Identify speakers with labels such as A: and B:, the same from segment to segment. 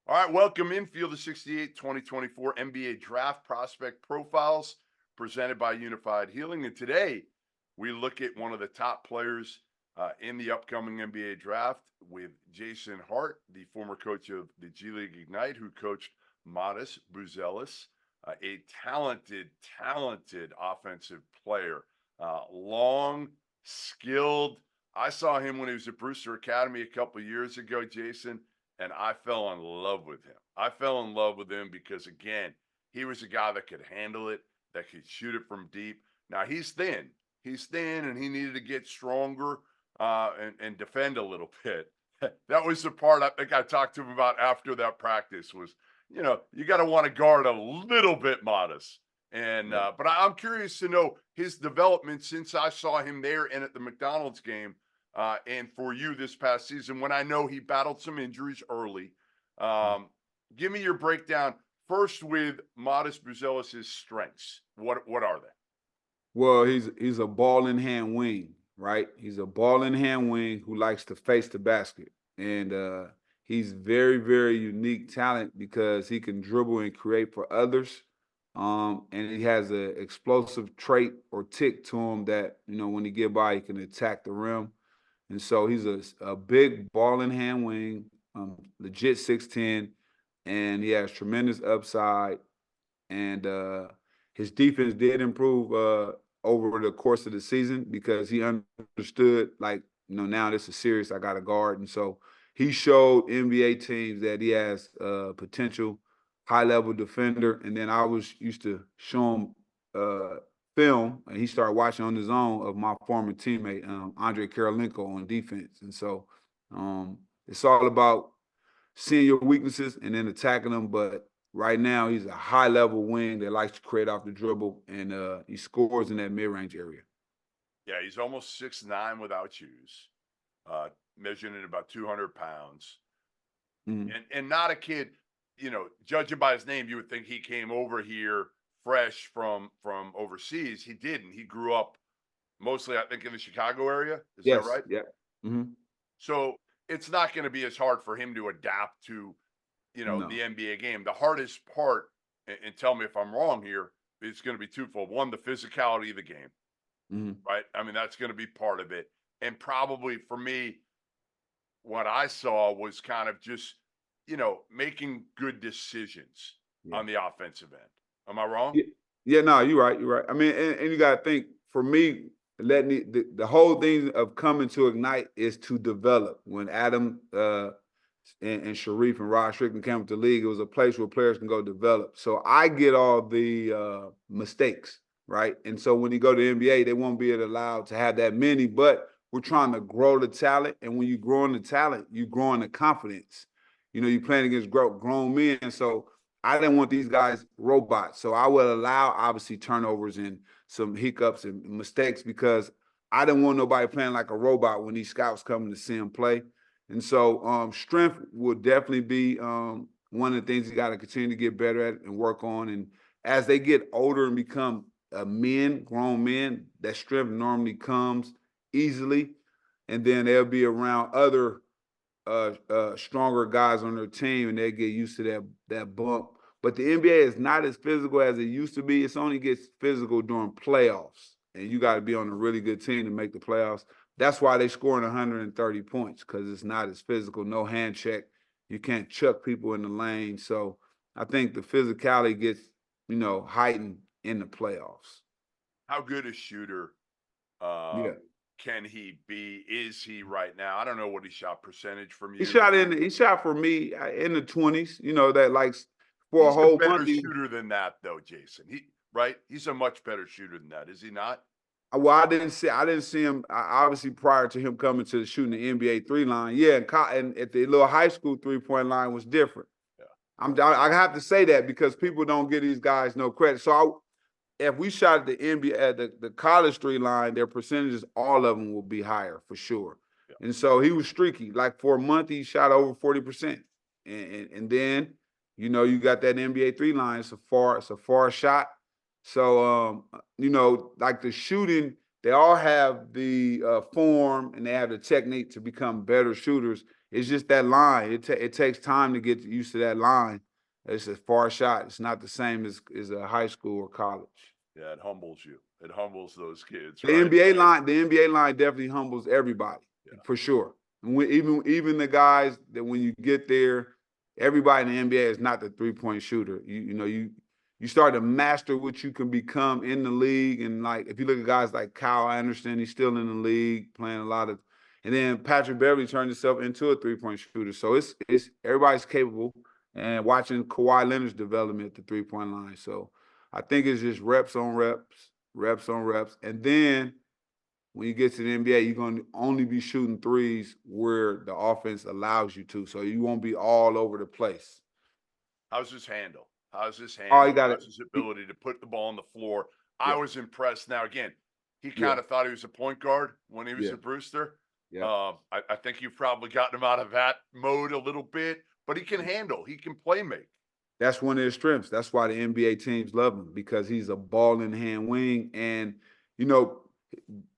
A: All right, welcome in Field of 68 2024 NBA Draft Prospect Profiles presented by Unified Healing. And today we look at one of the top players in the upcoming NBA draft with Jason Hart, the former coach of the G League Ignite, who coached Matas Buzelis, a talented offensive player, long, skilled. I saw him when he was at Brewster Academy a couple years ago, Jason, and I fell in love with him. I fell in love with him because, again, he was a guy that could handle it, that could shoot it from deep. Now, he's thin. He's thin, and he needed to get stronger and defend a little bit. That was the part I think I talked to him about after that practice was, you got to want to guard a little bit modest. And but I'm curious to know his development since I saw him there and at the McDonald's game. And for you this past season, when I know he battled some injuries early, give me your breakdown first with Matas Buzelis' strengths. What are they?
B: Well, he's a ball in hand wing, right? He's a ball in hand wing who likes to face the basket, and he's very unique talent because he can dribble and create for others. And he has an explosive trait or tick to him that when he get by, he can attack the rim. And so he's a big ball in hand wing, legit 6'10", and he has tremendous upside. And his defense did improve over the course of the season because he understood, now this is serious, I got to guard. And so he showed NBA teams that he has potential high-level defender. And then I used to show him film, and he started watching on his own of my former teammate, Andre Karolinko, on defense. And so it's all about seeing your weaknesses and then attacking them. But right now, he's a high-level wing that likes to create off the dribble, and he scores in that mid-range area.
A: Yeah, he's almost 6'9" without shoes, measuring in about 200 pounds. Mm-hmm. And not a kid, judging by his name, you would think he came over here fresh from overseas. He didn't. He grew up mostly, I think, in the Chicago area. Is that right?
B: Yeah. Mm-hmm.
A: So it's not going to be as hard for him to adapt to, the NBA game. The hardest part, and tell me if I'm wrong here, is going to be twofold. One, the physicality of the game, right? I mean, that's going to be part of it. And probably for me, what I saw was kind of just, making good decisions on the offensive end. Am I wrong?
B: Yeah, no, you're right. You're right. I mean, and you got to think, for me, the whole thing of coming to Ignite is to develop. When Adam and Sharif and Rod Strickland came to the league, it was a place where players can go develop. So I get all the mistakes, right? And so when you go to the NBA, they won't be allowed to have that many, but we're trying to grow the talent. And when you grow in the talent, you grow in the confidence. You're playing against grown men. So I didn't want these guys robots. So I would allow, obviously, turnovers and some hiccups and mistakes because I didn't want nobody playing like a robot when these scouts come to see him play. And so strength will definitely be one of the things you got to continue to get better at and work on. And as they get older and become grown men, that strength normally comes easily. And then they'll be around other stronger guys on their team, and they get used to that bump. But the NBA is not as physical as it used to be. It's only gets physical during playoffs, and you got to be on a really good team to make the playoffs. That's why they scoring 130 points, because it's not as physical. No hand check. You can't chuck people in the lane. So I think the physicality gets, heightened in the playoffs.
A: How good a shooter can he be? Is he right now? I don't know what he shot percentage from you.
B: He shot for me in the 20s. That likes for
A: He's
B: a whole
A: better
B: month.
A: Shooter than that, though, Jason. He's a much better shooter than that, is he not?
B: Well, I didn't see him obviously prior to him coming to shooting the NBA 3-line. Yeah, and at the little high school 3-point line was different. Yeah, I have to say that because people don't give these guys no credit. So if we shot at the NBA, at the college 3-line, their percentages, all of them will be higher for sure. Yeah. And so he was streaky. Like for a month, he shot over 40%. And then, you got that NBA 3-line. It's a far shot. So, like the shooting, they all have the form and they have the technique to become better shooters. it's just that line. It takes time to get used to that line. It's a far shot. It's not the same as a high school or college.
A: Yeah, it humbles you. It humbles those kids,
B: The
A: right?
B: NBA line definitely humbles everybody
A: Yeah.
B: for sure. And even the guys that when you get there, everybody in the NBA is not the 3-point shooter. You start to master what you can become in the league. And like if you look at guys like Kyle Anderson, he's still in the league playing a lot of. And then Patrick Beverly turned himself into a 3-point shooter. So it's everybody's capable. And watching Kawhi Leonard's development at the 3-point line. So I think it's just reps on reps, reps on reps. And then when you get to the NBA, you're going to only be shooting threes where the offense allows you to. So you won't be all over the place.
A: How's his handle? How's his
B: Oh,
A: handle?
B: you got it.
A: How's his ability to put the ball on the floor? I
B: Yeah.
A: was impressed. Now, again, he
B: Yeah.
A: kind of thought he was a point guard when he was
B: Yeah.
A: at Brewster.
B: Yeah.
A: I think you've probably gotten him out of that mode a little bit, but he can handle. He can play make.
B: That's one of his strengths. That's why the NBA teams love him because he's a ball in hand wing. And,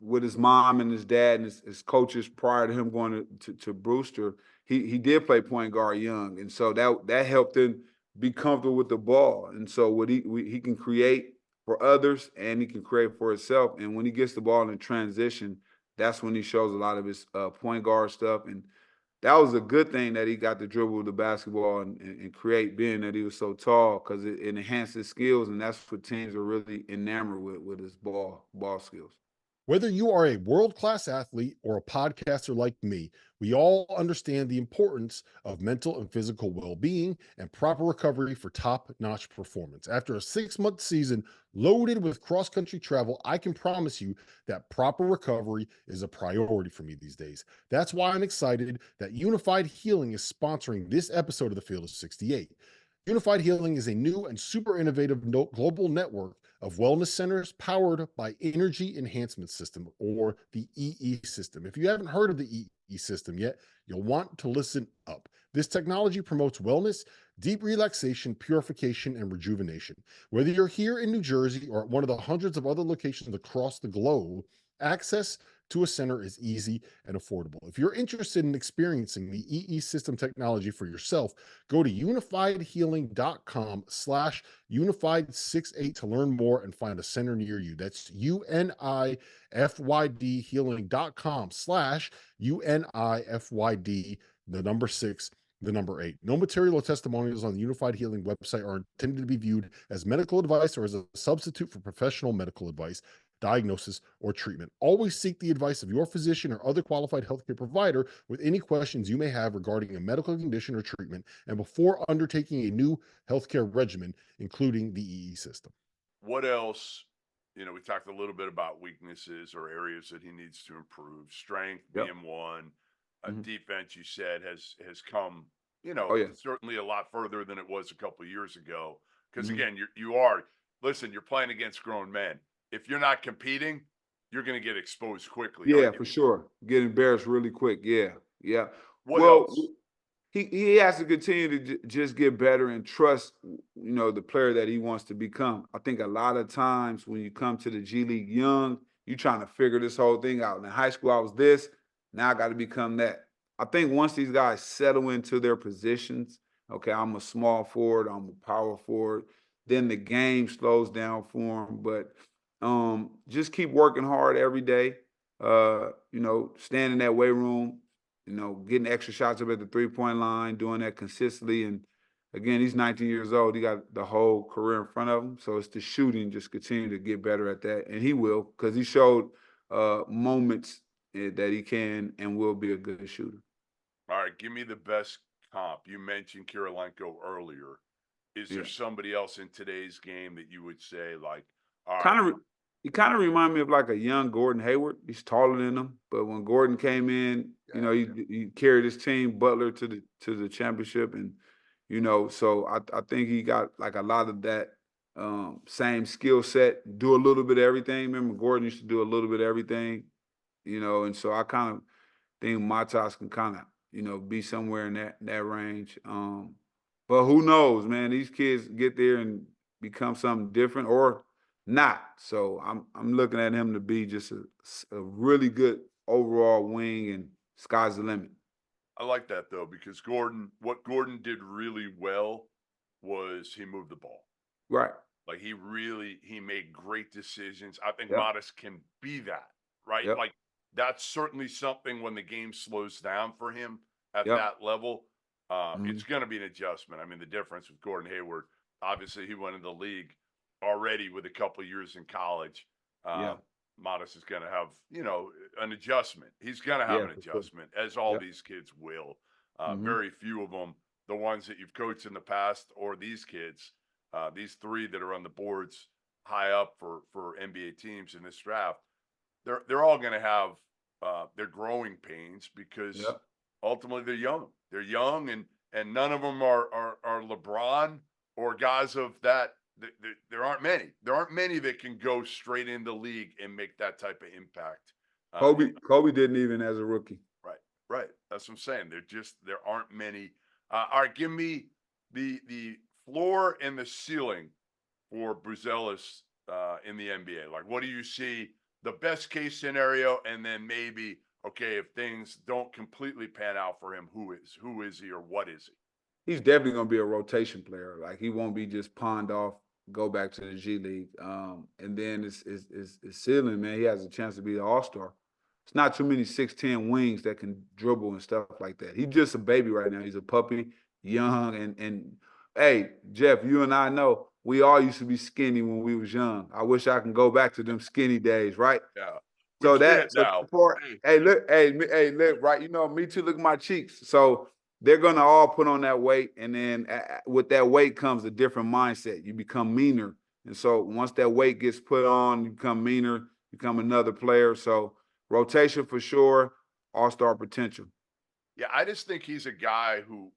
B: with his mom and his dad and his coaches prior to him going to Brewster, he did play point guard young. And so that helped him be comfortable with the ball. And so what he can create for others and he can create for himself. And when he gets the ball in transition, that's when he shows a lot of his point guard stuff. And that was a good thing that he got to dribble the basketball and create, being that he was so tall, because it enhanced his skills, and that's what teams are really enamored with his ball skills.
C: Whether you are a world-class athlete or a podcaster like me, we all understand the importance of mental and physical well-being and proper recovery for top-notch performance. After a 6-month season loaded with cross-country travel, I can promise you that proper recovery is a priority for me these days. That's why I'm excited that Unified Healing is sponsoring this episode of the Field of 68. Unified Healing is a new and super innovative global network of wellness centers powered by Energy Enhancement System, or the EE system. If you haven't heard of the EE system yet, you'll want to listen up. This technology promotes wellness, deep relaxation, purification, and rejuvenation. Whether you're here in New Jersey or at one of the hundreds of other locations across the globe, access to a center is easy and affordable. If you're interested in experiencing the EE system technology for yourself, go to unifiedhealing.com/unified68 to learn more and find a center near you. That's UNIFYD healing.com/UNIFYD, the number 6, the number 8. No material or testimonials on the Unified Healing website are intended to be viewed as medical advice or as a substitute for professional medical advice, diagnosis, or treatment. Always seek the advice of your physician or other qualified healthcare provider with any questions you may have regarding a medical condition or treatment, and before undertaking a new healthcare regimen, including the EE system.
A: What else? We talked a little bit about weaknesses or areas that he needs to improve. Strength being one. Defense, you said, has come, certainly a lot further than it was a couple of years ago. Because again, you're playing against grown men. If you're not competing, you're going to get exposed quickly.
B: Yeah, for sure. Get embarrassed really quick. Yeah.
A: What else?
B: He has to continue to just get better and trust, the player that he wants to become. I think a lot of times when you come to the G League young, you're trying to figure this whole thing out. In high school, I was this. Now I got to become that. I think once these guys settle into their positions, okay, I'm a small forward, I'm a power forward, then the game slows down for them. But just keep working hard every day. Staying in that weight room, getting extra shots up at the 3-point line, doing that consistently. And again, he's 19 years old. He got the whole career in front of him. So it's the shooting, just continue to get better at that. And he will, because he showed moments that he can and will be a good shooter.
A: All right, give me the best comp. You mentioned Kirilenko earlier. Is there somebody else in today's game that you would say, like, all right?
B: He kind of remind me of like a young Gordon Hayward. He's taller than him, but when Gordon came in, he carried his team, Butler, to the championship, and so I think he got like a lot of that same skill set. Do a little bit of everything. Remember, Gordon used to do a little bit of everything, and so I kind of think Matas can kind of be somewhere in that range. But who knows, man? These kids get there and become something different, or not. So I'm looking at him to be just a really good overall wing, and sky's the limit.
A: I like that though, because what Gordon did really well was he moved the ball.
B: Right.
A: Like he made great decisions. I think
B: Yep.
A: Matas can be that, right?
B: Yep.
A: Like that's certainly something when the game slows down for him at
B: Yep.
A: that level.
B: Mhm.
A: It's going to be an adjustment. I mean, the difference with Gordon Hayward, obviously, he went in the league already with a couple of years in college.
B: Yeah.
A: Matas is going to have, an adjustment. He's going to have
B: Yeah,
A: an
B: for sure.
A: adjustment, as all
B: Yep.
A: these kids will.
B: Mhm.
A: Very few of them, the ones that you've coached in the past, or these kids, these three that are on the boards high up for NBA teams in this draft, they're all going to have their growing pains because
B: Yep.
A: ultimately they're young. They're young, and none of them are LeBron or guys of that. There aren't many. There aren't many that can go straight into league and make that type of impact.
B: Kobe didn't even as a rookie.
A: Right, right. That's what I'm saying. There aren't many. All right, give me the floor and the ceiling for Buzelis in the NBA. Like, what do you see the best case scenario, and then maybe okay, if things don't completely pan out for him, who is he or what is he?
B: He's definitely gonna be a rotation player. Like he won't be just pawned off, go back to the G League. And then it's ceiling, man. He has a chance to be an all-star. It's not too many 6'10" wings that can dribble and stuff like that. He's just a baby right now. He's a puppy, young, and hey, Jeff, you and I know we all used to be skinny when we was young. I wish I can go back to them skinny days, right?
A: Yeah, we
B: So
A: can't
B: so
A: now.
B: that part,
A: Hey,
B: hey, look, hey, look, right? You know, me too. Look at my cheeks. So they're gonna all put on that weight, and then with that weight comes a different mindset. You become meaner, and so once that weight gets put on, you become meaner, become another player. So rotation for sure, all-star potential.
A: yeah, I just think he's a guy who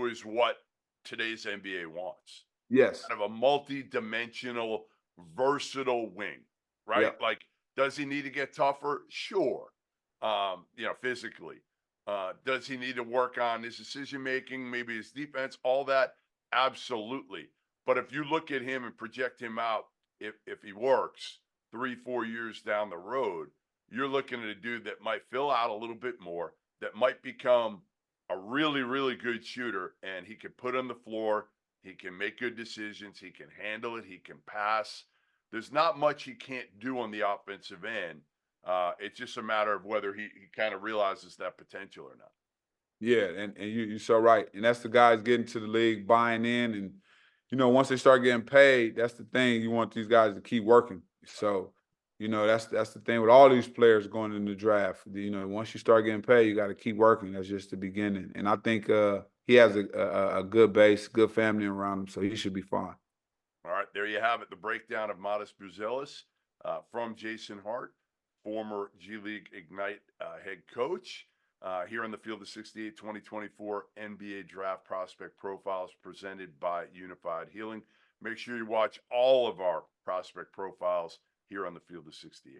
A: is what today's NBA wants.
B: Yes.
A: Kind of a multi-dimensional, versatile wing, right?
B: Yep.
A: Like, does he need to get tougher? Sure. Physically. Does he need to work on his decision making, maybe his defense, all that? Absolutely. But if you look at him and project him out, if he works 3-4 years down the road, you're looking at a dude that might fill out a little bit more, that might become a really, really good shooter, and he can put on the floor. He can make good decisions. He can handle it. He can pass. There's not much he can't do on the offensive end. It's just a matter of whether he kind of realizes that potential or not.
B: Yeah, and you're so right. And that's the guys getting to the league, buying in, and once they start getting paid, that's the thing. You want these guys to keep working. So, that's the thing with all these players going in the draft. Once you start getting paid, you got to keep working. That's just the beginning. And I think he has a good base, good family around him, so he should be fine.
A: All right, there you have it. The breakdown of Matas Buzelis from Jason Hart, former G League Ignite head coach. Here on the Field of 68 2024 NBA Draft Prospect Profiles presented by Unified Healing. Make sure you watch all of our prospect profiles here on the Field of 68.